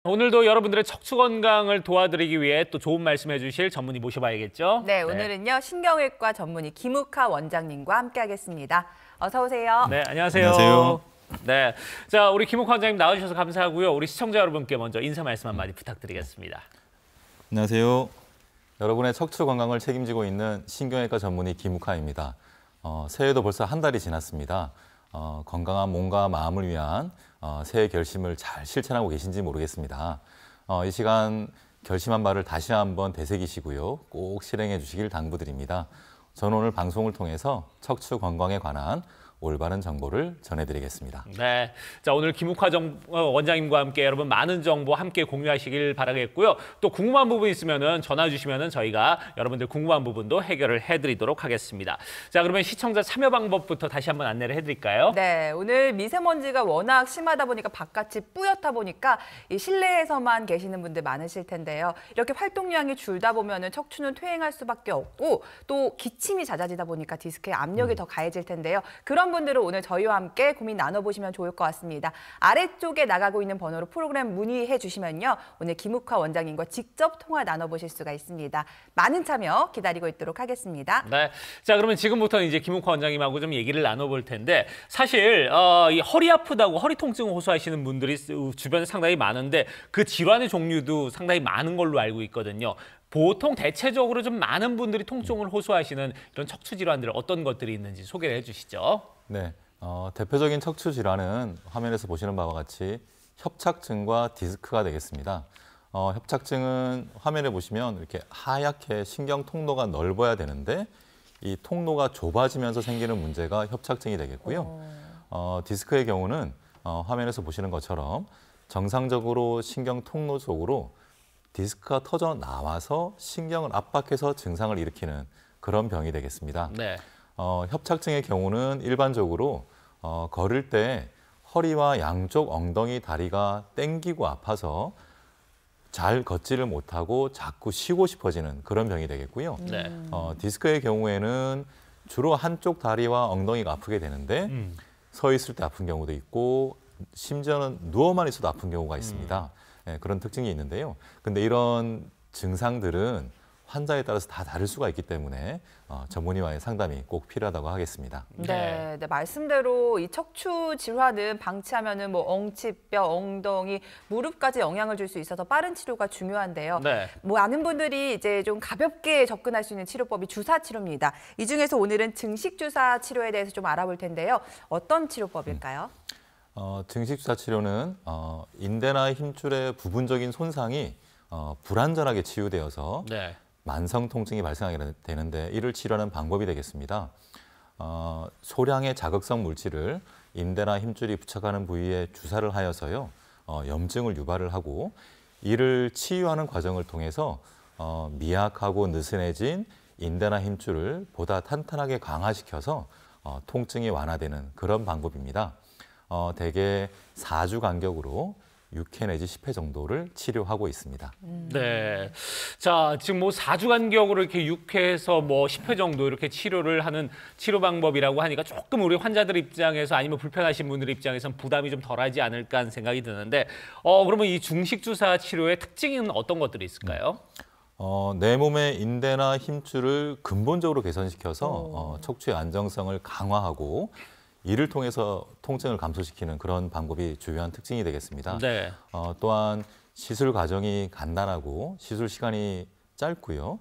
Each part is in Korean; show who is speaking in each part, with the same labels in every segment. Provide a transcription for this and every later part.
Speaker 1: 오늘도 여러분들의 척추 건강을 도와드리기 위해 또 좋은 말씀 해주실 전문의 모셔봐야겠죠?
Speaker 2: 네, 오늘은요 신경외과 전문의 김욱하 원장님과 함께하겠습니다. 어서 오세요.
Speaker 1: 네, 안녕하세요.
Speaker 3: 안녕하세요.
Speaker 1: 네, 자 우리 김욱하 원장님 나와주셔서 감사하고요. 우리 시청자 여러분께 먼저 인사 말씀 한마디 부탁드리겠습니다.
Speaker 3: 안녕하세요. 여러분의 척추 건강을 책임지고 있는 신경외과 전문의 김욱하입니다. 새해도 벌써 한 달이 지났습니다. 건강한 몸과 마음을 위한 새해 결심을 잘 실천하고 계신지 모르겠습니다. 이 시간 결심한 바를 다시 한번 되새기시고요. 꼭 실행해 주시길 당부드립니다. 저는 오늘 방송을 통해서 척추 건강에 관한 올바른 정보를 전해드리겠습니다.
Speaker 1: 네, 자 오늘 김욱하 원장님과 함께 여러분 많은 정보 함께 공유하시길 바라겠고요. 또 궁금한 부분 있으면은 전화 주시면은 저희가 여러분들 궁금한 부분도 해결을 해드리도록 하겠습니다. 자 그러면 시청자 참여 방법부터 다시 한번 안내를 해드릴까요?
Speaker 2: 네, 오늘 미세먼지가 워낙 심하다 보니까 바깥이 뿌옇다 보니까 이 실내에서만 계시는 분들 많으실 텐데요. 이렇게 활동량이 줄다 보면은 척추는 퇴행할 수밖에 없고 또 기침이 잦아지다 보니까 디스크에 압력이 더 가해질 텐데요. 그런 분들은 오늘 저희와 함께 고민 나눠보시면 좋을 것 같습니다. 아래쪽에 나가고 있는 번호로 프로그램 문의해 주시면요. 오늘 김욱하 원장님과 직접 통화 나눠보실 수가 있습니다. 많은 참여 기다리고 있도록 하겠습니다.
Speaker 1: 네, 자 그러면 지금부터는 이제 김욱하 원장님하고 좀 얘기를 나눠볼 텐데 사실 이 허리 아프다고 허리 통증을 호소하시는 분들이 주변에 상당히 많은데 그 질환의 종류도 상당히 많은 걸로 알고 있거든요. 보통 대체적으로 좀 많은 분들이 통증을 호소하시는 이런 척추 질환들 어떤 것들이 있는지 소개를 해주시죠.
Speaker 3: 네, 대표적인 척추 질환은 화면에서 보시는 바와 같이 협착증과 디스크가 되겠습니다. 협착증은 화면에 보시면 이렇게 하얗게 신경 통로가 넓어야 되는데 이 통로가 좁아지면서 생기는 문제가 협착증이 되겠고요. 디스크의 경우는 화면에서 보시는 것처럼 정상적으로 신경 통로 쪽으로 디스크가 터져 나와서 신경을 압박해서 증상을 일으키는 그런 병이 되겠습니다.
Speaker 1: 네.
Speaker 3: 협착증의 경우는 일반적으로 걸을 때 허리와 양쪽 엉덩이, 다리가 땡기고 아파서 잘 걷지를 못하고 자꾸 쉬고 싶어지는 그런 병이 되겠고요.
Speaker 1: 네.
Speaker 3: 디스크의 경우에는 주로 한쪽 다리와 엉덩이가 아프게 되는데 서 있을 때 아픈 경우도 있고 심지어는 누워만 있어도 아픈 경우가 있습니다. 네, 그런 특징이 있는데요. 근데 이런 증상들은 환자에 따라서 다 다를 수가 있기 때문에 전문의와의 상담이 꼭 필요하다고 하겠습니다.
Speaker 2: 네, 말씀대로 이 척추 질환은 방치하면은 뭐 엉치뼈, 엉덩이, 무릎까지 영향을 줄 수 있어서 빠른 치료가 중요한데요.
Speaker 1: 네.
Speaker 2: 많은 분들이 이제 좀 가볍게 접근할 수 있는 치료법이 주사 치료입니다. 이 중에서 오늘은 증식 주사 치료에 대해서 좀 알아볼 텐데요. 어떤 치료법일까요?
Speaker 3: 증식 주사 치료는 인대나 힘줄의 부분적인 손상이 불완전하게 치유되어서
Speaker 1: 네.
Speaker 3: 만성 통증이 발생하게 되는데 이를 치료하는 방법이 되겠습니다. 소량의 자극성 물질을 인대나 힘줄이 부착하는 부위에 주사를 하여서요. 염증을 유발을 하고 이를 치유하는 과정을 통해서 미약하고 느슨해진 인대나 힘줄을 보다 탄탄하게 강화시켜서 통증이 완화되는 그런 방법입니다. 대개 4주 간격으로 6회 내지 10회 정도를 치료하고 있습니다.
Speaker 1: 네. 자, 지금 뭐 4주 간격으로 이렇게 6회에서 뭐 10회 정도 이렇게 치료를 하는 치료 방법이라고 하니까 조금 우리 환자들 입장에서 아니면 불편하신 분들 입장에서는 부담이 좀 덜하지 않을까 하는 생각이 드는데 그러면 이 중식 주사 치료의 특징은 어떤 것들이 있을까요?
Speaker 3: 내 몸의 인대나 힘줄을 근본적으로 개선시켜서 척추의 안정성을 강화하고 이를 통해서 통증을 감소시키는 그런 방법이 주요한 특징이 되겠습니다.
Speaker 1: 네.
Speaker 3: 또한 시술 과정이 간단하고 시술 시간이 짧고요.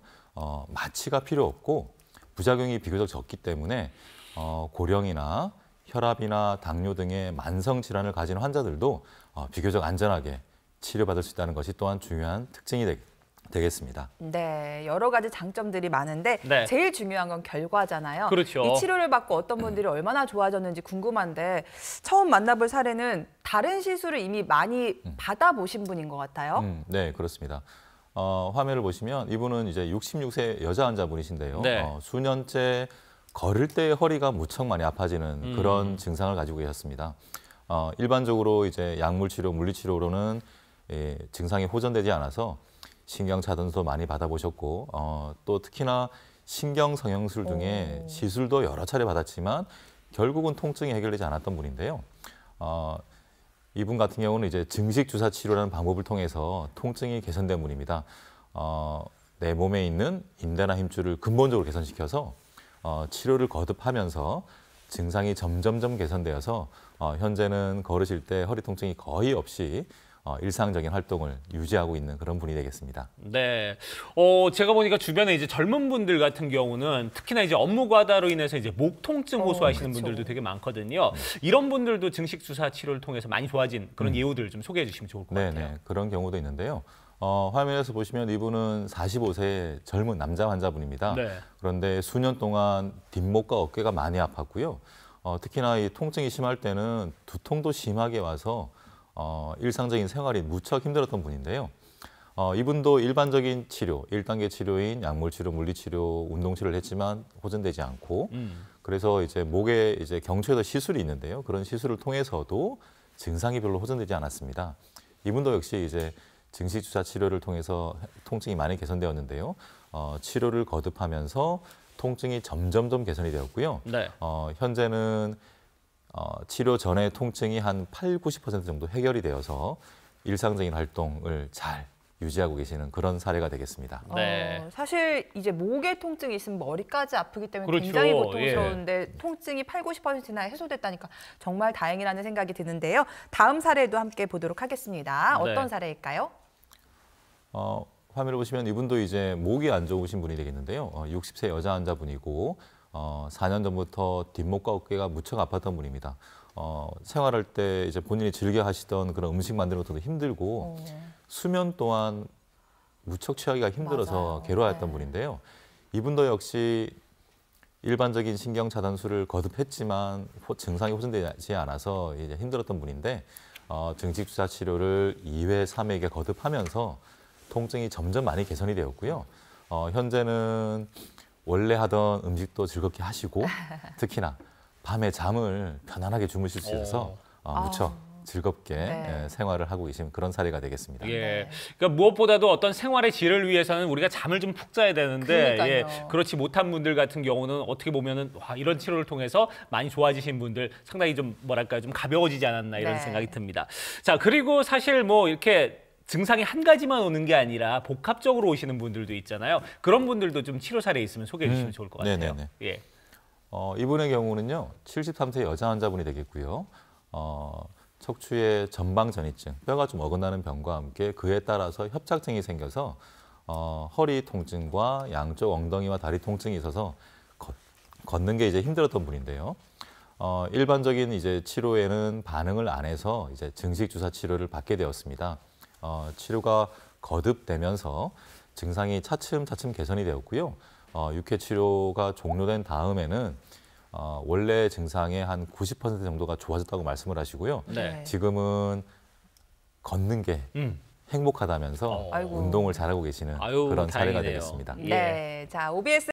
Speaker 3: 마취가 필요 없고 부작용이 비교적 적기 때문에 고령이나 혈압이나 당뇨 등의 만성 질환을 가진 환자들도 비교적 안전하게 치료받을 수 있다는 것이 또한 중요한 특징이 되겠습니다.
Speaker 2: 네, 여러 가지 장점들이 많은데
Speaker 1: 네.
Speaker 2: 제일 중요한 건 결과잖아요.
Speaker 1: 그렇죠.
Speaker 2: 이 치료를 받고 어떤 분들이 얼마나 좋아졌는지 궁금한데 처음 만나볼 사례는 다른 시술을 이미 많이 받아보신 분인 것 같아요.
Speaker 3: 네, 그렇습니다. 화면을 보시면 이분은 이제 66세 여자 환자분이신데요.
Speaker 1: 네.
Speaker 3: 수년째 걸을 때 허리가 무척 많이 아파지는 그런 증상을 가지고 계셨습니다. 일반적으로 이제 약물 치료, 물리 치료로는 증상이 호전되지 않아서 신경 차단도 많이 받아보셨고 또 특히나 신경 성형술 등의 시술도 여러 차례 받았지만 결국은 통증이 해결되지 않았던 분인데요. 이분 같은 경우는 이제 증식 주사 치료라는 방법을 통해서 통증이 개선된 분입니다. 내 몸에 있는 인대나 힘줄을 근본적으로 개선시켜서 치료를 거듭하면서 증상이 점점점 개선되어서 현재는 걸으실 때 허리 통증이 거의 없이 일상적인 활동을 유지하고 있는 그런 분이 되겠습니다.
Speaker 1: 네. 제가 보니까 주변에 이제 젊은 분들 같은 경우는 특히나 이제 업무 과다로 인해서 이제 목 통증 호소하시는
Speaker 2: 그렇죠.
Speaker 1: 분들도 되게 많거든요. 이런 분들도 증식 주사 치료를 통해서 많이 좋아진 그런 예우들 좀 소개해 주시면 좋을 것 같아요.
Speaker 3: 네네. 그런 경우도 있는데요. 화면에서 보시면 이분은 45세 젊은 남자 환자분입니다.
Speaker 1: 네.
Speaker 3: 그런데 수년 동안 뒷목과 어깨가 많이 아팠고요. 특히나 이 통증이 심할 때는 두통도 심하게 와서 일상적인 생활이 무척 힘들었던 분인데요. 이분도 일반적인 치료, 1단계 치료인 약물 치료, 물리 치료, 운동 치료를 했지만 호전되지 않고 그래서 이제 목에 이제 경추에도 시술이 있는데요. 그런 시술을 통해서도 증상이 별로 호전되지 않았습니다. 이분도 역시 이제 증식 주사 치료를 통해서 통증이 많이 개선되었는데요. 치료를 거듭하면서 통증이 점점점 개선이 되었고요.
Speaker 1: 네.
Speaker 3: 현재는 치료 전에 통증이 한 80~90% 정도 해결이 되어서 일상적인 활동을 잘 유지하고 계시는 그런 사례가 되겠습니다.
Speaker 1: 네.
Speaker 2: 사실 이제 목에 통증이 있으면 머리까지 아프기 때문에
Speaker 1: 그렇죠.
Speaker 2: 굉장히 고통스러운데 통증이 80~90%나 해소됐다니까 정말 다행이라는 생각이 드는데요. 다음 사례도 함께 보도록 하겠습니다. 어떤
Speaker 1: 네.
Speaker 2: 사례일까요?
Speaker 3: 화면을 보시면 이분도 이제 목이 안 좋으신 분이 되겠는데요. 60세 여자 환자분이고 4년 전부터 뒷목과 어깨가 무척 아팠던 분입니다. 생활할 때 이제 본인이 즐겨 하시던 그런 음식 만드는 것도 힘들고 수면 또한 무척 취하기가 힘들어서
Speaker 2: 맞아요.
Speaker 3: 괴로워했던
Speaker 2: 네.
Speaker 3: 분인데요. 이분도 역시 일반적인 신경 차단술을 거듭했지만 증상이 호전되지 않아서 이제 힘들었던 분인데 증식 주사 치료를 2회, 3회에 거듭하면서 통증이 점점 많이 개선이 되었고요. 현재는 원래 하던 음식도 즐겁게 하시고 특히나 밤에 잠을 편안하게 주무실 수 있어서 무척 즐겁게
Speaker 2: 네.
Speaker 3: 생활을 하고 계신 그런 사례가 되겠습니다.
Speaker 1: 예. 그러니까 무엇보다도 어떤 생활의 질을 위해서는 우리가 잠을 좀 푹 자야 되는데
Speaker 2: 그러니까요.
Speaker 1: 그렇지 못한 분들 같은 경우는 어떻게 보면은 이런 치료를 통해서 많이 좋아지신 분들 상당히 좀 뭐랄까 좀 가벼워지지 않았나 이런
Speaker 2: 네.
Speaker 1: 생각이 듭니다. 자, 그리고 사실 뭐 이렇게 증상이 한 가지만 오는 게 아니라 복합적으로 오시는 분들도 있잖아요. 그런 분들도 좀 치료 사례 있으면 소개해 주시면 좋을 것 같아요.
Speaker 3: 네네네.
Speaker 1: 예.
Speaker 3: 이분의 경우는요, 73세 여자 환자분이 되겠고요. 척추의 전방전이증, 뼈가 좀 어긋나는 병과 함께 그에 따라서 협착증이 생겨서 허리 통증과 양쪽 엉덩이와 다리 통증이 있어서 걷는 게 이제 힘들었던 분인데요. 일반적인 이제 치료에는 반응을 안 해서 이제 증식 주사 치료를 받게 되었습니다. 치료가 거듭되면서 증상이 차츰차츰 개선이 되었고요. 6회 치료가 종료된 다음에는 원래 증상의 한 90% 정도가 좋아졌다고 말씀을 하시고요.
Speaker 1: 네.
Speaker 3: 지금은 걷는 게 행복하다면서
Speaker 2: 아이고.
Speaker 3: 운동을 잘하고 계시는
Speaker 1: 아유,
Speaker 3: 그런 사례가
Speaker 1: 다행이네요.
Speaker 3: 되겠습니다.
Speaker 1: 예.
Speaker 2: 네, 자 OBS